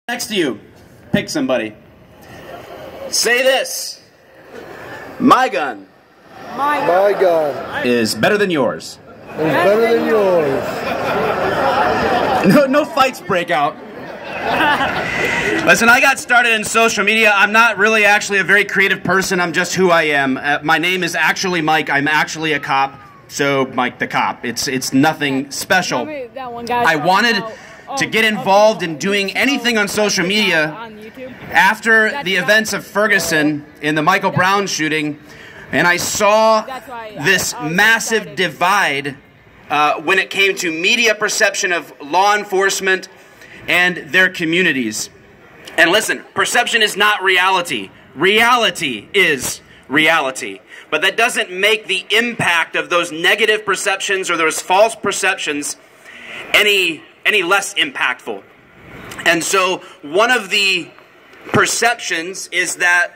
Next to you, pick somebody. Say this. My gun. My gun is better than yours. Is better than yours. No fights break out. Listen, I got started in social media. I'm not really actually a very creative person. I'm just who I am. My name is actually Mike. I'm actually a cop. So Mike the cop. It's nothing special. I wanted to get involved in doing anything on social media after the events of Ferguson in the Michael Brown shooting, and I saw this massive divide when it came to media perception of law enforcement and their communities. And listen, perception is not reality. Reality is reality. But that doesn't make the impact of those negative perceptions or those false perceptions any less impactful. And so one of the perceptions is that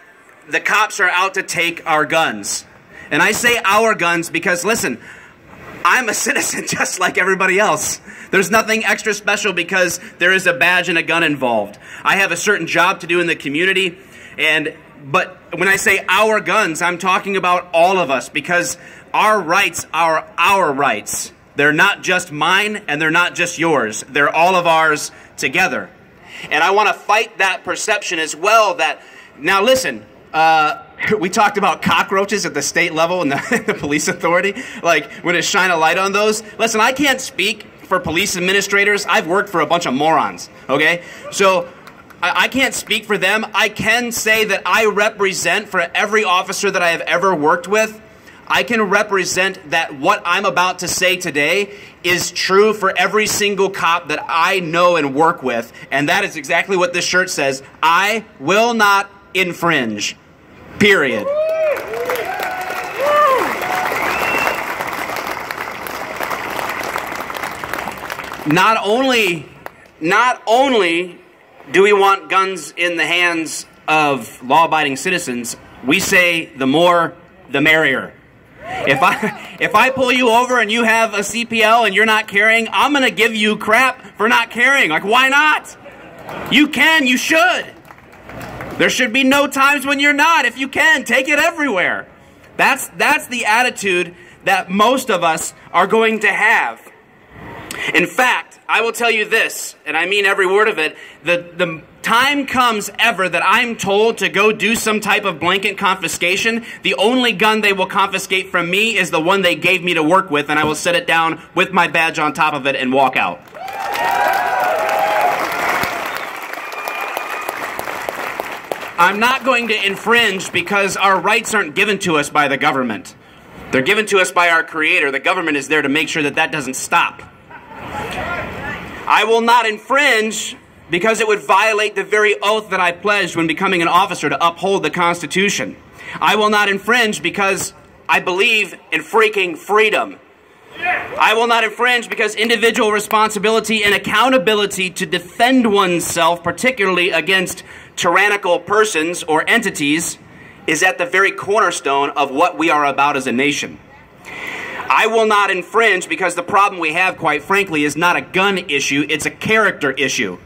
the cops are out to take our guns. And I say our guns because, listen, I'm a citizen just like everybody else. There's nothing extra special because there is a badge and a gun involved. I have a certain job to do in the community, but when I say our guns, I'm talking about all of us, because our rights are our rights. They're not just mine and they're not just yours. They're all of ours together. And I want to fight that perception as well that, now listen, we talked about cockroaches at the state level and the police authority, like when it shine a light on those. Listen, I can't speak for police administrators. I've worked for a bunch of morons, okay? So I can't speak for them. I can say that I represent, for every officer that I have ever worked with, I can represent that what I'm about to say today is true for every single cop that I know and work with. And that is exactly what this shirt says. I will not infringe. Period. Not only do we want guns in the hands of law-abiding citizens, we say the more, the merrier. If I pull you over and you have a CPL and you're not carrying, I'm going to give you crap for not carrying. Like, why not? You can, you should. There should be no times when you're not. If you can, take it everywhere. That's the attitude that most of us are going to have. In fact, I will tell you this, and I mean every word of it, the time comes ever that I'm told to go do some type of blanket confiscation, the only gun they will confiscate from me is the one they gave me to work with, and I will set it down with my badge on top of it and walk out. I'm not going to infringe because our rights aren't given to us by the government. They're given to us by our Creator. The government is there to make sure that that doesn't stop. I will not infringe because it would violate the very oath that I pledged when becoming an officer to uphold the Constitution. I will not infringe because I believe in freaking freedom. I will not infringe because individual responsibility and accountability to defend oneself, particularly against tyrannical persons or entities, is at the very cornerstone of what we are about as a nation. I will not infringe because the problem we have, quite frankly, is not a gun issue, it's a character issue.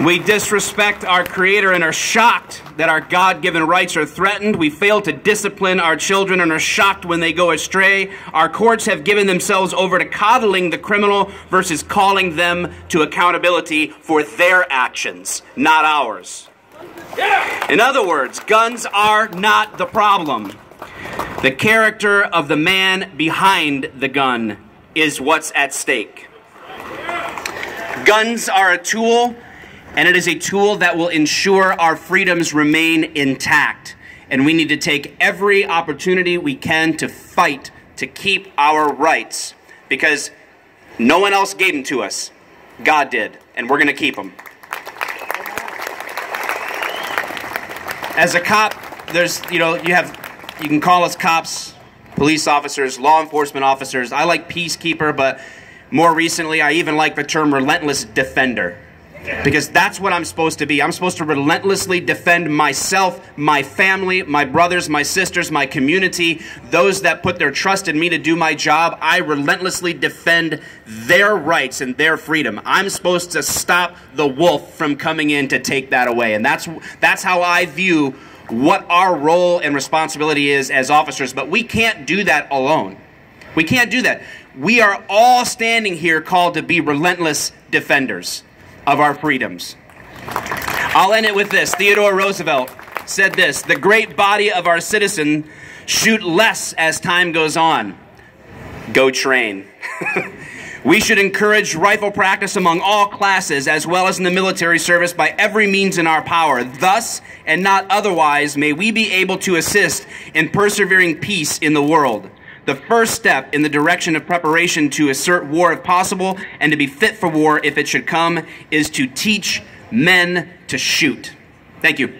We disrespect our Creator and are shocked that our God-given rights are threatened. We fail to discipline our children and are shocked when they go astray. Our courts have given themselves over to coddling the criminal versus calling them to accountability for their actions, not ours. In other words, guns are not the problem. The character of the man behind the gun is what's at stake. Guns are a tool, and it is a tool that will ensure our freedoms remain intact. And we need to take every opportunity we can to fight to keep our rights, because no one else gave them to us. God did, and we're going to keep them. As a cop, you can call us cops, police officers, law enforcement officers. I like peacekeeper, but more recently, I even like the term relentless defender. Because that's what I'm supposed to be. I'm supposed to relentlessly defend myself, my family, my brothers, my sisters, my community, those that put their trust in me to do my job. I relentlessly defend their rights and their freedom. I'm supposed to stop the wolf from coming in to take that away. And that's how I view what our role and responsibility is as officers. But we can't do that alone. We can't do that. We are all standing here called to be relentless defenders of our freedoms. I'll end it with this. Theodore Roosevelt said this: "The great body of our citizens shoot less as time goes on. Go train." We should encourage rifle practice among all classes, as well as in the military service, by every means in our power. Thus, and not otherwise, may we be able to assist in persevering peace in the world. The first step in the direction of preparation to assert war if possible, and to be fit for war if it should come, is to teach men to shoot. Thank you.